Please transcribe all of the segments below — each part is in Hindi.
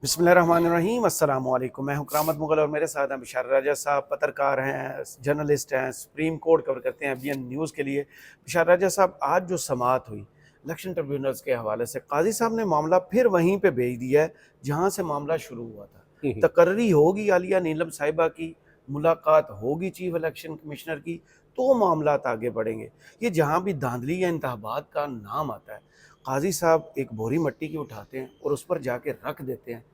बिस्मिल्लाहिर्रहमानिर्रहीम अस्सलाम वालेकुम। मैं हूं करामत मुगल और मेरे साथ हैं बिशार राजा साहब, पत्रकार हैं, जर्नलिस्ट हैं, सुप्रीम कोर्ट कवर करते हैं बीएन न्यूज़ के लिए। बिशार राजा साहब, आज जो समाअत हुई इलेक्शन ट्रिब्यूनल्स के हवाले से, काजी साहब ने मामला फिर वहीं पे भेज दिया है जहां से मामला शुरू हुआ था। तकर्री होगी आलिया नीलम साहिबा की, मुलाकात होगी चीफ इलेक्शन कमिश्नर की, तो मामला आगे बढ़ेंगे। ये जहाँ भी धांधली या इंतखाबात का नाम आता है, काजी साहब एक बोरी मिट्टी की उठाते हैं और उस पर जाके रख देते हैं।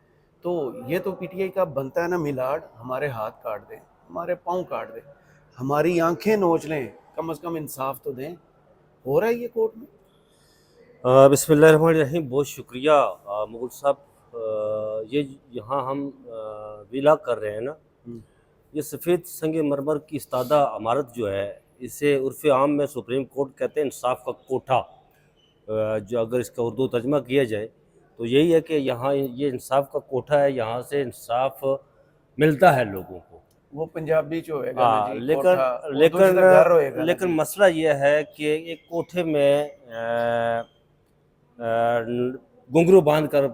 तो ये तो पीटीआई का बनता है ना मिलाड, हमारे हाथ काट दें, हमारे पाँव काट दें, हमारी आंखें नोच लें, कम से कम इंसाफ तो दें। हो रहा है ये कोर्ट में। बिस्मिल्लाहिर्रहमानिर्रहीम। बहुत शुक्रिया मुगल साहब। ये यहाँ हम विला कर रहे हैं ना, ये सफ़ेद संग मरमर की इस्तादा इमारत जो है, इसे उर्फ़ आम में सुप्रीम कोर्ट कहते हैं इंसाफ का कोठा। जो अगर इसका उर्दू तर्जमा किया जाए तो यही है कि यहाँ ये इंसाफ का कोठा है, यहाँ से इंसाफ मिलता है लोगों को। वो पंजाबी जो होएगा ना जी, लेकिन कोठा, उर्दू च लेकिन तो घर होएगा ना लेकिन जी। मसला ये है कि एक कोठे में घुंघरू बांध कर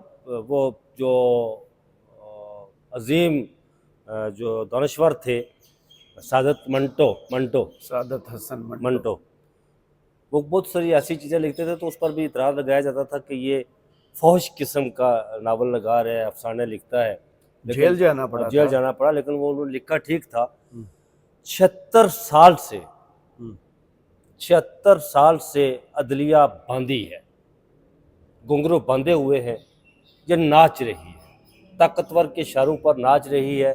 वो जो अजीम जो दानश्वर थे, सादत सादत हसन मंटो, वो बहुत सारी ऐसी चीज़ें लिखते थे, तो उस पर भी इतराज़ लगाया जाता था कि ये फौश किस्म का नावल लगा रहे हैं, अफसाने लिखता है। जेल जाना पड़ा जेल था। जाना पड़ा, लेकिन वो उन्होंने लिखा ठीक था। 76 साल से 76 साल से अदलिया बांधी है, घुंघरू बांधे हुए हैं, ये नाच रही है, ताकतवर के इशारों पर नाच रही है।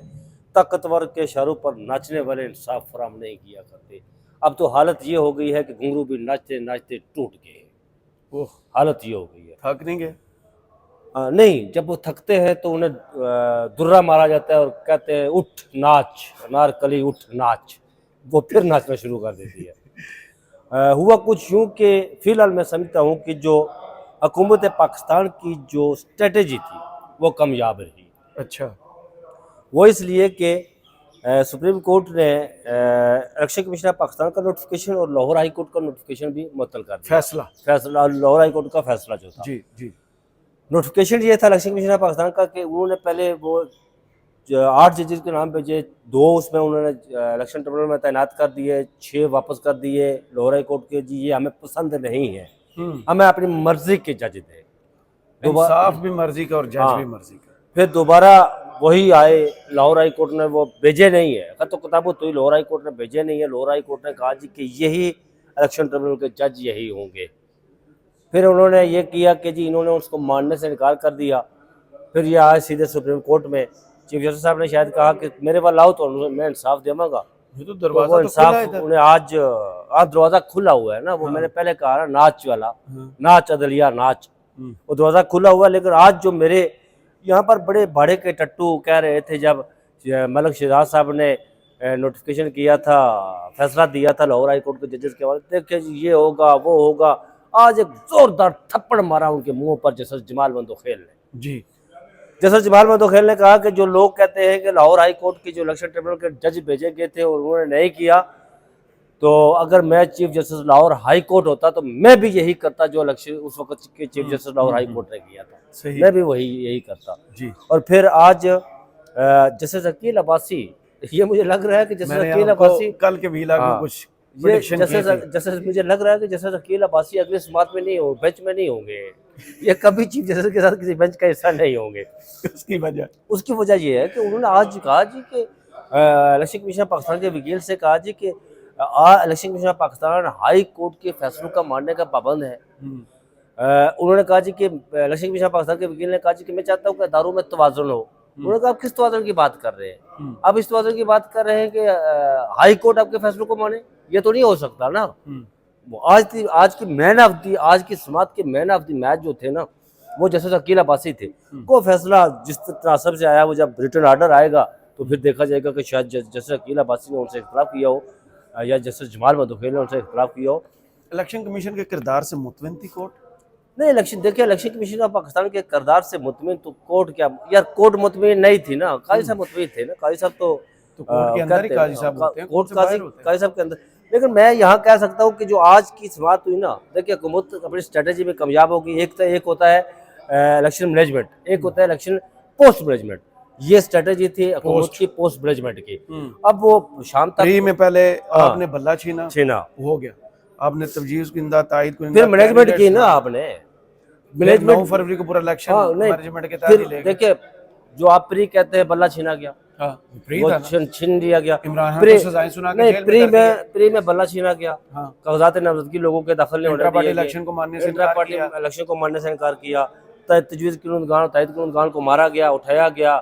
ताकतवर के इशारों पर नाचने वाले इंसाफ फराहम नहीं किया करते। अब तो हालत ये हो गई है कि घुंघरू भी नाचते नाचते टूट गए। ओह, हालत ये हो गई है। थक नहीं गए? नहीं, जब वो थकते हैं तो उन्हें दुर्रा मारा जाता है और कहते हैं उठ नाच, अनारकली उठ नाच। वो फिर नाचना शुरू कर देती है। हुआ कुछ यूँ कि फ़िलहाल मैं समझता हूँ कि जो हुकूमत पाकिस्तान की जो स्ट्रेटजी थी वो कामयाब रही। अच्छा। वो इसलिए कि सुप्रीम कोर्ट ने इलेक्शन कमीशन ऑफ पाकिस्तान का नोटिफिकेशन और लाहौर हाई कोर्ट का नोटिफिकेशन भी मुअत्तल कर दिया। फैसला लाहौर हाई कोर्ट का फैसला जो था, जी जी। नोटिफिकेशन ये था इलेक्शन कमीशन ऑफ पाकिस्तान का कि उन्होंने पहले वो 8 जजेस के नाम भेजे, 2 उसमें उन्होंने इलेक्शन ट्रिब्यूनल में तैनात कर दिए, 6 वापस कर दिए लाहौर हाई कोर्ट के। जी ये हमें पसंद नहीं है, हमें अपनी मर्जी के जज दें। इंसाफ भी मर्जी का और जज भी मर्जी का। फिर दोबारा वही आए, लाहौर हाई कोर्ट ने वो भेजे नहीं है, तो किताबों तो ही लाहौर हाई कोर्ट ने भेजे नहीं है। लाहौर हाई कोर्ट ने कहा जी कि यही इलेक्शन ट्रिब्यूनल के जज यही होंगे। फिर उन्होंने ये किया कि जी इन्होंने उसको मानने से इनकार कर दिया। फिर ये आए सीधे सुप्रीम कोर्ट में, चीफ जस्टिस साहब ने शायद कहा कि मेरे पास लाओ तो मैं इंसाफ देवांगा। ये तो दरवाजा वो तो खुला इंसाफ उन्हें आज दरवाज़ा खुला हुआ है ना। वो मैंने पहले कहा ना, नाच वाला नाच, अदलिया नाच, वो दरवाज़ा खुला हुआ है। लेकिन आज जो मेरे यहाँ पर बड़े भाड़े के टट्टू कह रहे थे, जब मलिक शहजाद साहब ने नोटिफिकेशन किया था, फैसला दिया था लाहौर हाई कोर्ट के जजेस के हवाले, देखिए ये होगा वो होगा, आज एक जोरदार थप्पड़ मारा उनके मुंह पर जस्टिस जमाल बंदोखेल ने। जी, जस्टिस जमाल बंदोखेल ने कहा कि जो लोग कहते हैं कि लाहौर हाई कोर्ट की जो इलेक्शन ट्रिब्यूनल के जज भेजे गए थे और उन्होंने नहीं किया, तो अगर मैं chief justice Lahore high court होता तो मैं भी यही करता जो इलेक्शन उस वक्त के chief justice Lahore high court ने किया था। सही। मैं भी वही यही करता जी। और फिर आज जस्टिस अकील अब्बासी, ये मुझे लग रहा है कि जस्टिस अकील अब्बासी कल के भी में कुछ ये जस्टिस मुझे लग रहा है कि जस्टिस अकील अब्बासी अगले समात में नहीं हो, बेंच में नहीं होंगे। ये कभी चीफ जस्टिस के साथ किसी बेंच का हिस्सा नहीं होंगे। उसकी वजह ये है कि उन्होंने आज कहा जी कि इलेक्शन कमीशन ऑफ पाकिस्तान के वकील से कहा जी कि election commission of Pakistan high court के फैसलों का मानने का पाबंद है। उन्होंने कहा जी कि इलेक्शन कमीशन ऑफ पाकिस्तान के वकील ने कहा जी कि मैं चाहता हूँ कि अदारों में तवाज़ुन हो। उन्होंने कहा आप किस तवाज़ुन की बात कर रहे हैं? आप इस तवाज़ुन की बात कर रहे हैं कि हाई कोर्ट आपके फैसलों को माने? ये तो नहीं हो सकता ना। आज की मैन ऑफ दी, आज की समात के मैन ऑफ दी मैच जो थे ना, वो जस्टिस अकील अब्बासी थे। वो फैसला जिस तनासब से आया, वो जब रिटर्न आर्डर आएगा तो फिर देखा जाएगा कि शायद जस्टिस अकील अब्बासी ने उनसे इख्तिलाफ किया हो या जस्टिस जमाल बंदोखेल ने उनसे इख्तिलाफ किया हो। इलेक्शन कमीशन के किरदार से मुतमिन थी कोर्ट? नहीं, इलेक्शन कमीशन ऑफ पाकिस्तान के किरदार से मुतमिन तो कोर्ट क्या यार, कोर्ट मुतमिन नहीं थी ना, काजी साहब मुतमिन थे ना। काजी साहब तो कोर्ट के अंदर ही काजी साहब होते हैं, कोर्ट काजी साहब के अंदर। लेकिन मैं यहाँ कह सकता हूँ कि जो आज की समात हुई ना, देखिए हुकूमत अपनी स्ट्रेटजी में कामयाब होगी। एक होता है इलेक्शन मैनेजमेंट, एक होता है इलेक्शन पोस्ट मैनेजमेंट, ये स्ट्रेटेजी थी हुकूमत की पोस्ट मैनेजमेंट की। अब वो शाम तक प्री में पहले आपने बल्ला छीना छीना, हो गया, आपने तवजीज को इंदा तायद को फिर मैनेजमेंट की ना आपने, 9 फरवरी को पूरा इलेक्शन मैनेजमेंट के तहत ही ले गए। देखिए जो आप प्री कहते हैं बल्ला छीना गया, प्री वो था ना, छीन लिया गया। इमरान खान प्री को सजाएं सुना के नहीं, जेल में कर दिया। प्री में बल्ला छीना गया, हाँ। कागजात नामजदगी लोगों के दाखिल नहीं होने इंट्रा पार्टी दिए गए, इलेक्शन को मानने से इंट्रा इनकार पार्टी किया। इलेक्शन को मानने से इनकार किया, तजवीज़ कानूनगान को मारा गया, उठाया गया,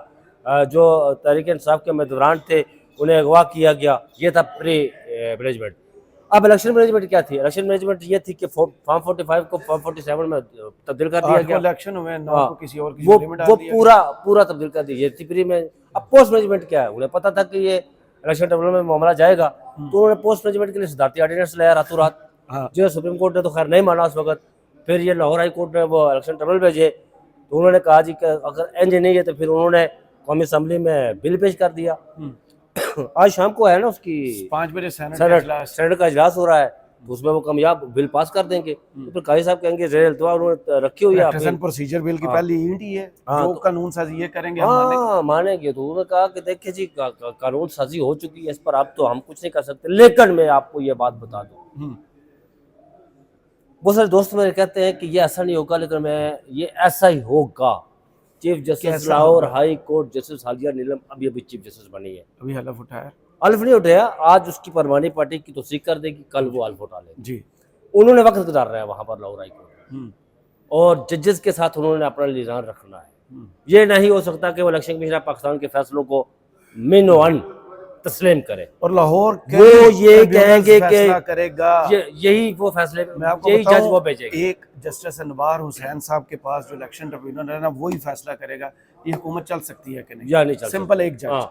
जो तहरीक इंसाफ के उम्मीदवार थे उन्हें अगवा किया गया। ये था प्री मैनेजमेंट। अब इलेक्शन मैनेजमेंट क्या थी? इलेक्शन मैनेजमेंट ये थी कि फॉर्म 45 को फॉर्म 47 में तब्दील कर दिया गया, इलेक्शन हुए 9 को किसी और की वो झोली में डाल वो दिया। पूरा तब्दील कर दिया। ये थी प्री में। अब पोस्ट मैनेजमेंट क्या है? उन्हें पता था कि ये इलेक्शन ट्रिब्यूनल में मामला जाएगा, तो उन्होंने पोस्ट मैनेजमेंट के लिए सदारती ऑर्डिनेंस लाया रातों रात, जो सुप्रीम कोर्ट ने तो खैर नहीं माना उस वक्त। फिर ये लाहौर हाई कोर्ट ने वो इलेक्शन ट्रिब्यूनल भेजे, तो उन्होंने कहा जी कि अगर इंज नहीं है तो फिर उन्होंने कौमी असम्बली में बिल पेश कर दिया। आज शाम को है ना उसकी 5 बजे सेनेट का इजलास हो रहा है, तो उसमें वो कामयाब बिल पास कर देंगे। तो फिर काजी साहब कहेंगे जेल अल्तवा उन्होंने रखी हुई है प्रेजेंट प्रोसीजर बिल की पहली ईंट ही है, जो कानून साजी ये करेंगे हम हाँ मानेंगे। तो उन्होंने कहा कि देखिए जी कानून साजी हो चुकी है, इस पर आप तो हम कुछ नहीं कर सकते, लेकिन मैं आपको ये बात बता दूं, बहुत सारे दोस्त मेरे कहते हैं कि ये ऐसा नहीं होगा, लेकिन मैं ये ऐसा ही होगा। Chief justice Lahore high court justice हालिया नीलम अभी चीफ जस्टिस बनी है, अभी हलफ उठाया, हल्फ नहीं उठाया, आज उसकी परमानी पार्टी की तौसीक कर देगी, कल वो हल्फ उठा लेगी जी। उन्होंने वक्त गुजार रहा है वहां पर लाहौर हाई कोर्ट, और जजेस के साथ उन्होंने अपना लिजान रखना है। ये नहीं हो सकता कि वो इलेक्शन कमीशन ऑफ पाकिस्तान के फैसलों को मिनोअन तस्लीम करे और लाहौर वो ये कहेंगे कि करेगा, यही वो फैसले, मैं आपको यही जज वो भेजेगा। एक जस्टिस अनवार हुसैन साहब के पास जो इलेक्शन ट्रिब्यूनल है ना, वही फैसला करेगा ये हुकूमत चल सकती है कि नहीं, या नहीं चल सिंपल एक जज।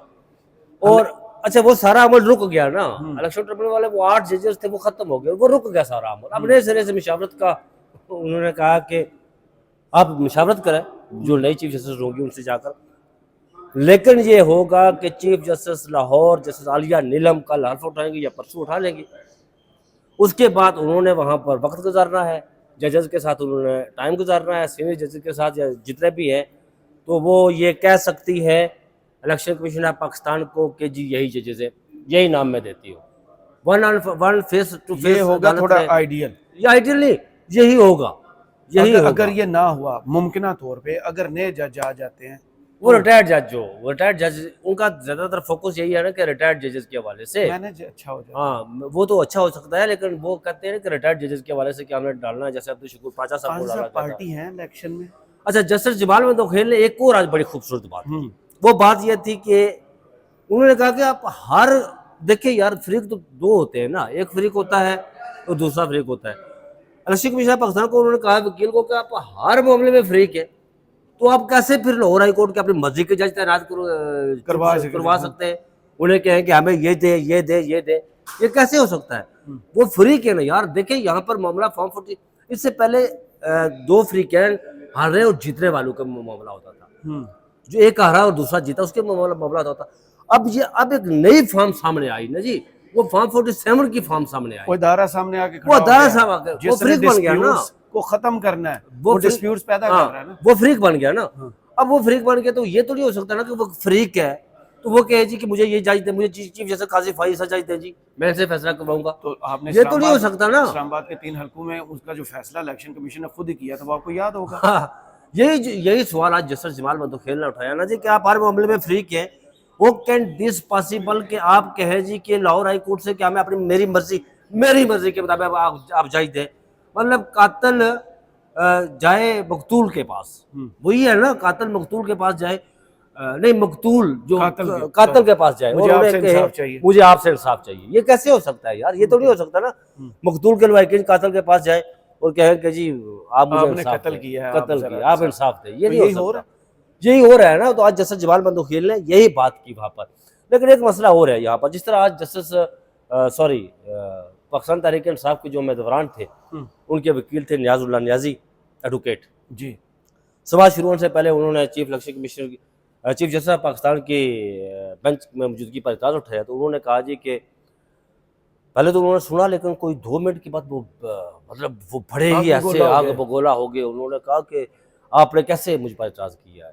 और अच्छा वो सारा अमल रुक गया ना, इलेक्शन ट्रिब्यूनल वाले वो 8 जजेस थे वो खत्म हो गए, वो रुक गया सारा अमल। अब नए सिरे से मशावरत का उन्होंने कहा कि आप मशावरत करें जो नई चीफ जस्टिस होंगी उनसे जाकर, लेकिन ये होगा कि chief justice Lahore justice Aalia Neelum कल हल्फ उठाएंगे या परसों उठा लेंगे। उसके बाद उन्होंने वहाँ पर वक्त गुजारना है, जजेस के साथ उन्होंने टाइम गुजारना है, सीनियर जजेस के साथ या जितने भी हैं, तो वो ये कह सकती है इलेक्शन कमीशन ऑफ पाकिस्तान को कि जी यही जजेस है, यही नाम मैं देती हूँ। वन फेस टू फेस होगा थोड़ा आइडियल, ये आइडियल नहीं, यही होगा, यही अगर ये ना हुआ मुमकिन तौर पे अगर नए जज आ जाते हैं, वो रिटायर्ड जज जो रिटायर्ड जज उनका ज्यादातर फोकस यही है ना कि रिटायर्ड जजेस के हवाले से मैनेज अच्छा हो जाए। हाँ वो तो अच्छा हो सकता है, लेकिन वो कहते हैं कि रिटायर्ड जजेस के हवाले से क्या हमें डालना है, जैसे अब्दुल शकूर पाचा साहब को डाला पार्टी है इलेक्शन में। अच्छा जस्टिस जमाल मंदोखेल ने एक और आज बड़ी खूबसूरत बात, वो बात ये थी कि उन्होंने कहा कि आप हर देखिए यार फ्रीक तो दो होते हैं ना, एक फ्रीक होता है और दूसरा फ्रीक होता है। इलेक्शन कमीशन पाकिस्तान को उन्होंने कहा वकील को कि आप हर मामले में फ्रीक है, तो आप कैसे फिर लाहौर हाई कोर्ट के अपनी मर्जी के जज तैनात करवा सकते हैं? उन्हें कहें कि हमें ये दे ये दे ये दे, ये कैसे हो सकता है? वो फ्रीक है ना यार। देखिए यहाँ पर मामला फॉर्म 40 इससे पहले 2 फ्रीक हारे और जीतने वालों का मामला होता था, जो एक हारा और दूसरा जीता उसके मामला होता था। अब एक नई फॉर्म सामने आई ना जी, वो फॉर्म 47 की फॉर्म सामने आई, वो दायरा सामने आके वो दायरा साहब वो फ्रीक बन गया ना, को खत्म करना है, वो डिस्प्यूट्स पैदा कर रहा है ना, वो फ्रीक बन गया ना। अब वो फ्रीक बन गया तो ये तो नहीं हो सकता ना कि वो फ्रीक है तो वो कहे जी कि मुझे ये जज दे, मुझे चीफ जैसे काजी फाइज जज दे जी, मैं इनसे फैसला करवाऊंगा। तो आपने ये तो नहीं हो सकता ना। इस्लामाबाद के 3 हलकों में उसका जो फैसला इलेक्शन कमीशन ने खुद ही किया था, वो आपको याद होगा। यही सवाल आज जस्टिस जमाल मंदोखेल ने उठाया ना जी कि आप हर मामले में फ्रीक है। वो कैन दिस पॉसिबल कि आप कहे जी कि लाहौर हाई कोर्ट से क्या मैं अपनी मेरी मर्जी के मुताबिक आप जज दे, मतलब कातिल जाए मकतूल के पास, वही है ना, कातिल मकतूल के पास जाए, नहीं मकतूल जो कातिल के पास जाए, मुझे आपसे इंसाफ चाहिए। ये कैसे हो सकता है यार? ये तो नहीं हो सकता ना। मकतूल के लवाकिन कातिल के पास जाए और कहे कि जी आप मुझे कत्ल किया, आप इंसाफ दे, ये नहीं हो सकता। यही हो रहा है ना। तो आज जस्टिस जमाल मंदोखेल ने यही बात की वहां पर, लेकिन एक मसला हो रहा है यहाँ पर। जिस तरह आज जस्टिस पाकिस्तान तहरीक इंसाफ के जो उम्मीदवार थे उनके वकील थे नियाजुल्लाह नियाजी एडवोकेट जी, सभा शुरू होने से पहले उन्होंने chief election commissioner chief justice Pakistan की बेंच में मौजूदगी पर इतराज़ उठाया। तो उन्होंने कहा जी कि पहले तो उन्होंने सुना, लेकिन कोई 2 मिनट के बाद वो मतलब वो बड़े ही ऐसे आग बगोला हो गए। उन्होंने कहा कि आपने कैसे मुझ पर इतराज़ किया है,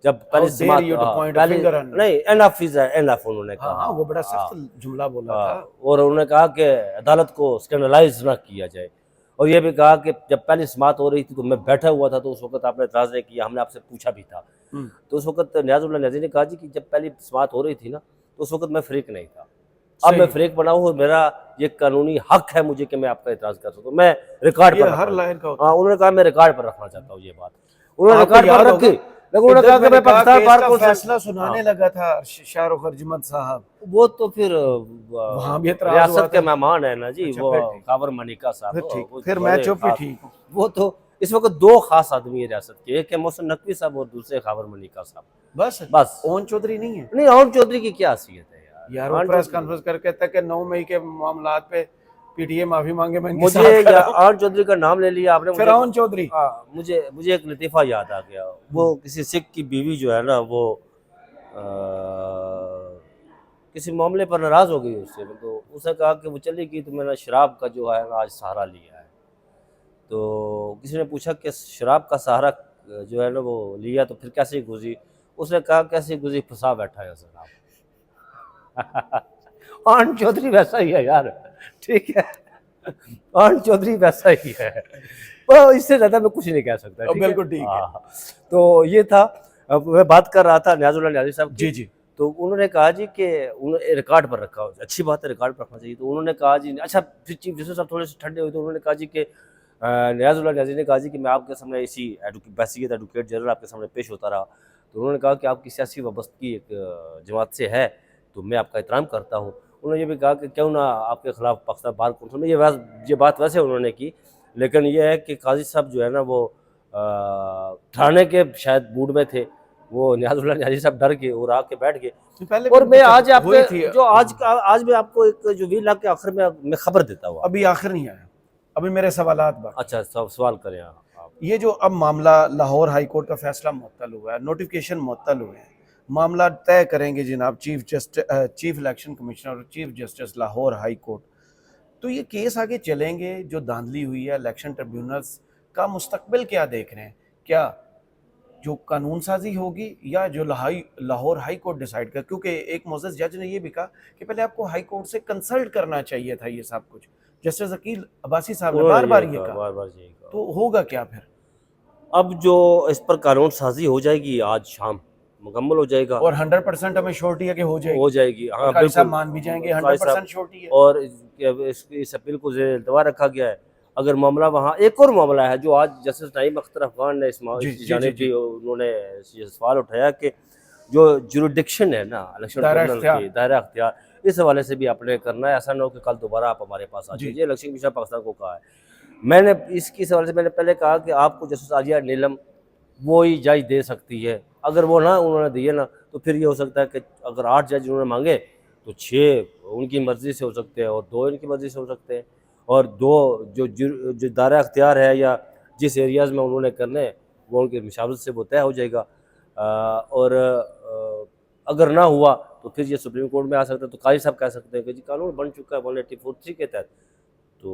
जब पहली How dare समात you to point a पहली finger on me? नहीं, एनफ इज एनफ उन्होंने हाँ कहा। वो बड़ा सख्त जुमला बोला था। और उन्होंने कहा कि अदालत को स्कैंडलाइज ना किया जाए, और ये भी कहा कि जब पहली समात हो रही थी तो मैं बैठा हुआ था, तो उस वक्त आपने एतराज़ नहीं किया, हमने आपसे पूछा भी था। तो उस वक्त नियाज़ुल्लाह नियाज़ी ने कहा जी कि जब पहली समात हो रही थी ना, तो उस वक्त मैं फ़रीक नहीं था, अब मैं फ़रीक बना हूँ और मेरा ये कानूनी हक है मुझे कि मैं आपका एतराज़ कर सकता हूँ, मैं रिकॉर्ड पर हर लाइन का होता हाँ, उन्होंने कहा मैं रिकॉर्ड पर रखना चाहता हूँ ये बात, उन्होंने आपको रिकॉर्ड याद पर होगा रखी, लेकिन उन्होंने कहा कि मैं पाकिस्तान बार कौंसिल फैसला सुनाने लगा था शाहरुख अरजमंद साहब, वो तो फिर वहाँ भी एतराज़ हुआ रियासत के था। मेहमान है ना जी, अच्छा, वो फिर ठीक। काबर मनिका साहब, फिर ठीक, वो फिर मैं बड़े चुप ही खास- ठीक हूँ। वो तो इस वक्त दो खास आदमी है रियासत के, एक है मोहसिन नकवी साहब और दूसरे खाबर मनिका साहब। बस ओन चौधरी नहीं है नहीं, आउन चौधरी की क्या हैसियत है यार, आउन वो प्रेस चौधरी- कॉन्फ्रेंस करके कहता है कि 9 मई के मामलात पे पीटीए माफी मांगे, मैं इनके मुझे साथ खड़ा हूँ। आउन चौधरी का नाम ले लिया आपने, फिर ओन चौधरी मुझे एक लतीफ़ा याद आ गया, वो किसी सिख की बीवी जो है ना, वो किसी मामले पर नाराज़ हो गई उससे, तो उसने कहा कि वो चली गई तो मैंने शराब का जो है ना आज सहारा लिया है। तो किसी ने पूछा कि शराब का सहारा जो है ना वो लिया तो फिर कैसे गुजरी, उसने कहा कैसे गुजरी, फंसा बैठा है शराब। आन चौधरी वैसा ही है यार, ठीक है, आन चौधरी वैसा ही है, वो इससे ज़्यादा मैं कुछ नहीं कह सकता। बिल्कुल ठीक है। हाँ, तो ये था। अब मैं बात कर रहा था नियाज़ुल्लाह नियाज़ी साहब की। जी जी, तो उन्होंने कहा जी कि उन्होंने रिकॉर्ड पर रखा, अच्छी बात है, रिकॉर्ड पर रखना चाहिए। तो उन्होंने कहा जी, अच्छा फिर चीफ जस्टिस साहब थोड़े से ठंडे हुए तो उन्होंने कहा जी कि नियाज़ुल्लाह नियाज़ी ने कहा जी कि मैं आपके सामने इसी बैसियत एडवोकेट जनरल आपके सामने पेश होता रहा, तो उन्होंने कहा कि आपकी सियासी वाबस्तगी एक जमात से है तो मैं आपका एहतराम करता हूँ। उन्होंने ये भी कहा कि क्यों ना आपके खिलाफ पाकिस्तान बार कौंसिल में, ये बात वैसे उन्होंने की, लेकिन ये है कि काजी साहब जो है ना वो ठाणे के शायद मूड में थे, वो नियाज़ुल्लाह नियाज़ी साहब डर गए और आके बैठ गए। पहले और मैं आज हुई थी। आपके जो आज मैं आपको एक जो 20 लाख के आखिर में मैं खबर देता हूँ। अभी आखिर नहीं आया, अभी मेरे सवालात बाकी। अच्छा, सवाल करें आप। ये जो अब मामला लाहौर हाई कोर्ट का फैसला मुअत्तल हुआ है, नोटिफिकेशन मुअत्तल हुए हैं, मामला तय करेंगे जनाब चीफ इलेक्शन कमिश्नर और chief justice Lahore high court. तो ये केस आगे चलेंगे, जो धांधली हुई है इलेक्शन ट्रिब्यूनल्स का मुस्तकबिल क्या देख रहे हैं, क्या जो कानून साजी होगी या जो लाहौर हाई कोर्ट डिसाइड कर, क्योंकि एक मोअज़्ज़ज़ जज ने ये भी कहा कि पहले आपको हाई कोर्ट से कंसल्ट करना चाहिए था ये सब कुछ। जस्टिस अकील अब्बासी साहब ने बार बार ये कहा, तो होगा क्या फिर? अब जो इस पर कानून साजी हो जाएगी, आज शाम मुकम्मल हो जाएगा, और 100% हमें श्योरिटी है कि हो जाएगी। हाँ बिल्कुल मान भी जाएंगे, 100% श्योरिटी है। और इस अपील को ज़ेर इल्तवा रखा गया है। अगर मामला वहाँ एक और मामला है जो आज जस्टिस नईम अख्तर अफगान ने इस जानिब भी उन्होंने ये सवाल उठाया कि जो जुरिडिक्शन है ना इलेक्शन ट्रिब्यूनल की, दायरा अख्तियार, इस हवाले से भी आपने करना है, ऐसा ना हो कि कल दोबारा आप हमारे पास आ जाइए। इलेक्शन कमीशन पाकिस्तान को कहा है, मैंने इसकी सवाल से मैंने पहले कहा कि आपको जस्टिस आलिया नीलम वो ही जज दे सकती है, अगर वो ना उन्होंने दिए ना तो फिर ये हो सकता है कि अगर 8 जज उन्होंने मांगे तो 6 उनकी मर्ज़ी से हो सकते हैं और 2 इनकी मर्ज़ी से हो सकते हैं, और 2 जो दायरा अख्तियार है या जिस एरियाज़ में उन्होंने करने वो उनकी मशावरत से वो तय हो जाएगा। और अगर ना हुआ तो फिर ये सुप्रीम कोर्ट में आ सकता है। तो काजी साहब कह सकते हैं कि जी कानून बन चुका है 184(3) के तहत, तो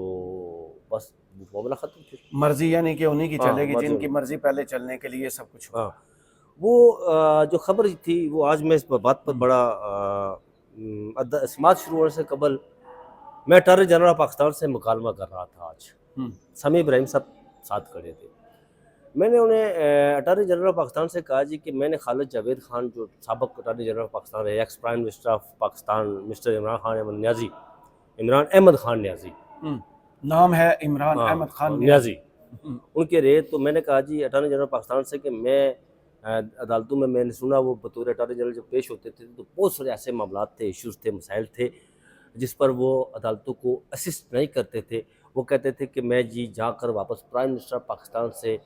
बस मामला खत्म। फिर मर्जी यानी कि उन्हीं की चलेगी जिनकी मर्जी पहले चलने के लिए सब कुछ। हाँ, वो जो खबर थी वो आज मैं इस बात पर बड़ा समाज शुरू होने से कबल मैं अटॉर्नी जनरल पाकिस्तान से मुकालमा कर रहा था। आज समी इब्राहिम साहब साथ खड़े थे, मैंने उन्हें अटॉर्नी जनरल पाकिस्तान से कहा जी कि मैंने खालिद जावेद खान जो साबिक अटॉर्नी जनरल पाकिस्तान है, ex prime minister of Pakistan mister Imran Ahmad Khan Niazi, नाम है इमरान अहमद खान न्याजी, उनके रेत। तो मैंने कहा जी अटॉर्नी जनरल पाकिस्तान से कि मैं अदालतों में मैंने सुना वो बतौर अटॉर्नी जनरल जब पेश होते थे तो बहुत सारे ऐसे मामला थे, इश्यूज़ थे, मसाइल थे जिस पर वो अदालतों को असिस्ट नहीं करते थे। वो कहते थे कि मैं जी जाकर वापस प्राइम मिनिस्टर पाकिस्तान से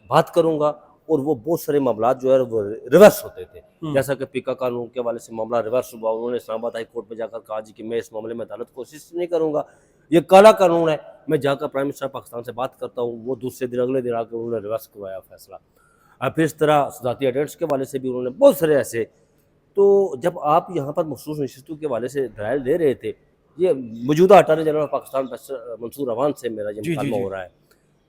बात करूंगा, और वो बहुत सारे मामला जो है वो रिवर्स होते थे, जैसा कि पीका कानून के हवाले से मामला रिवर्स हुआ। उन्होंने इस्लामाबाद हाई कोर्ट में जाकर कहा जी कि मैं इस मामले में अदालत को असिस्ट नहीं करूंगा, ये काला कानून है, मैं जाकर प्राइम मिनिस्टर पाकिस्तान से बात करता हूँ। वो दूसरे दिन अगले दिन आकर उन्होंने रिवर्स करवाया फैसला। फिर इस तरह सदाती एडेंट्स के हवाले से भी उन्होंने बहुत सारे ऐसे। तो जब आप यहाँ पर मखसूस नशिस्तों के हवाले से दलाइल दे रहे थे, ये मौजूदा अटॉर्नी जनरल पाकिस्तान मंसूर अवान से मेरा ये मुकालमा हो रहा है,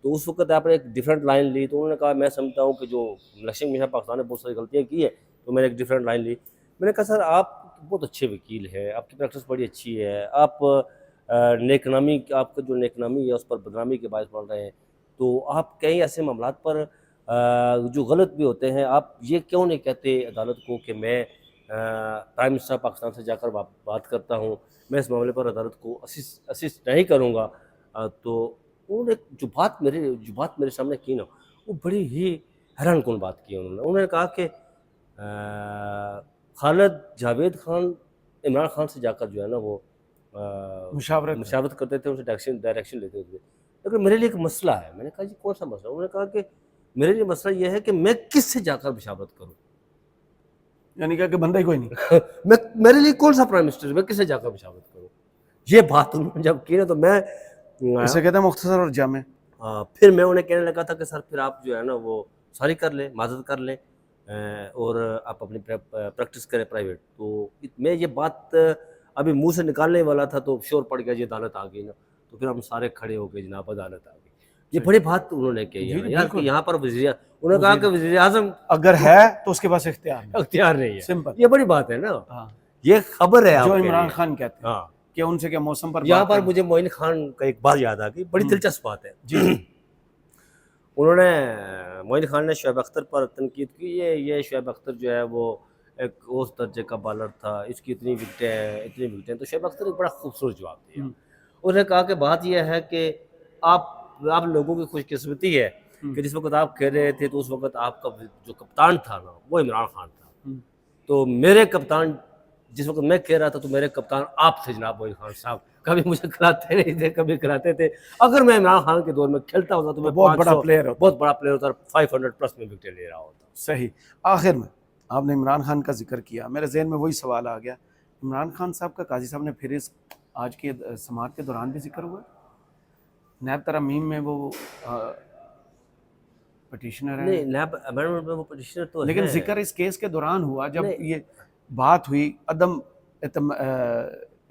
तो उस वक्त आपने एक डिफरेंट लाइन ली, तो उन्होंने कहा मैं समझता हूँ कि जो इलेक्शन कमीशन पाकिस्तान ने बहुत सारी गलतियाँ की है, तो मैंने एक डिफरेंट लाइन ली। मैंने कहा सर आप बहुत अच्छे वकील हैं, आपकी प्रैक्टिस बड़ी अच्छी है, आप नेकनामी, आपका जो नेकनामी है उस पर बदनामी के बायस बन रहे हैं, तो आप कई ऐसे मामलात पर जो गलत भी होते हैं, आप ये क्यों नहीं कहते अदालत को कि मैं प्राइम मिनिस्टर पाकिस्तान से जाकर बात करता हूँ, मैं इस मामले पर अदालत को असिस्ट नहीं करूँगा। तो उन्होंने जो बात मेरे सामने की ना, वो बड़ी ही हैरानकुन बात की उन्होंने कहा कि खालिद जावेद खान इमरान खान से जाकर जो है ना वो मुशावरत करते थे, उनसे डायरेक्शन लेते थे, लेकिन मेरे लिए एक मसला है। मैंने कहा जी कौन सा मसला? उन्होंने कहा कि मेरे लिए मसला ये है कि मैं किससे जाकर मुशावरत करूँ। यानी कि बंदा ही कोई नहीं मेरे लिए कौन सा प्राइम मिनिस्टर, मैं किससे जाकर मुशावरत करूँ? ये बात उन्होंने जब की ना, तो मैं इसे कहते हैं मुख्तसर और जामे। फिर मैं उन्हें कहने लगा था कि सर फिर आप जो है ना वो सॉरी कर लें, माजरत कर लें, और आप अपनी प्रैक्टिस करें प्राइवेट। तो मैं ये बात अभी मुंह से निकालने वाला था तो शोर पड़ गया, ये अदालत आ गई ना, तो फिर हम सारे खड़े हो गए, जनाब अदालत आ गई। ये बड़ी बात उन्होंने कही है यार कि यहाँ पर उन्होंने कहा कि वज़ीर आज़म अगर है तो उसके पास इख्तियार नहीं है। सिंपल, ये बड़ी बात है ना। हाँ। ये खबर है जो इमरान खान कहते हैं, हाँ, कि उनसे क्या मौसम पर यहाँ पर मुझे मोइन खान का एक बात याद आ गई, बड़ी दिलचस्प बात है जी उन्होंने मोइन खान ने शोएब अख्तर पर तनकीद की, ये शोएब अख्तर जो है वो एक उस दर्जे का बॉलर था, इसकी इतनी विकटें। तो शोएब अख्तर ने बड़ा खूबसूरत जवाब दिया। उन्होंने कहा कि बात यह है कि आप लोगों की खुशकिस्मती है कि जिस वक्त आप खेल रहे थे तो उस वक्त आपका जो कप्तान था ना वो इमरान खान था, तो मेरे कप्तान जिस वक्त मैं खेल रहा था तो मेरे कप्तान आप थे जनाब मोइन खान साहब, कभी मुझे खिलाते नहीं थे, कभी खिलाते थे। अगर मैं इमरान खान के दौर में खेलता होता तो मैं बहुत बड़ा प्लेयर होता, 500 प्लस में विकेट ले रहा होता। सही। आखिर में आपने इमरान खान का जिक्र किया, मेरे जहन में वही सवाल आ गया, इमरान खान साहब का काजी साहब ने फिर इस आज के समाअत के दौरान भी जिक्र हुआ? नैब तरमीम में वो पटिशनर है? नहीं, नैब अमेंडमेंट में वो पटिशनर तो लेकिन जिक्र इस केस के दौरान हुआ जब ये बात हुई, अदम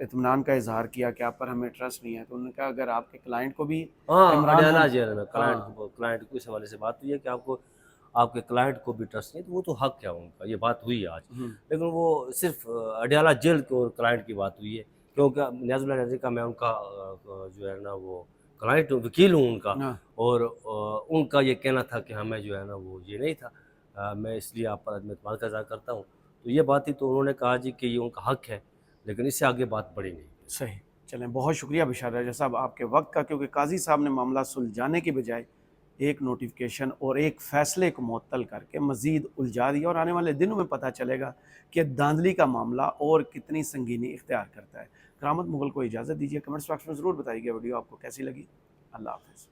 इत्मीनान का इजहार किया कि आप पर हमें ट्रस्ट नहीं है, तो उन्होंने कहा अगर आपके क्लाइंट को भी क्लाइंट को इस हवाले से बात हुई है कि आपके क्लाइंट को भी ट्रस्ट नहीं, तो वो तो हक है उनका, ये बात हुई है आज। लेकिन वो सिर्फ अडियाला जेल को क्लाइंट की बात हुई है, क्योंकि नियाज़ुल्लाह नियाज़ी का मैं उनका जो है ना वो क्लाइंट वकील हूँ उनका, और उनका ये कहना था कि हमें जो है ना वो ये नहीं था, मैं इसलिए आप पर एतमाद का इज़हार करता हूँ। तो ये बात ही तो उन्होंने कहा जी कि ये उनका हक है, लेकिन इससे आगे बात बढ़ी नहीं। सही। चलें, बहुत शुक्रिया बिशार राजा साहब आपके वक्त का, क्योंकि काजी साहब ने मामला सुलझाने के बजाय एक नोटिफिकेशन और एक फ़ैसले को मुअत्तल करके मज़ीद उलझा दिया, और आने वाले दिनों में पता चलेगा कि धांधली का मामला और कितनी संगीनी इख्तियार करता है। करामत मुगल को इजाज़त दीजिए, कमेंट्स बॉक्स में ज़रूर बताइएगा वीडियो आपको कैसी लगी। अल्लाह हाफ़िज़।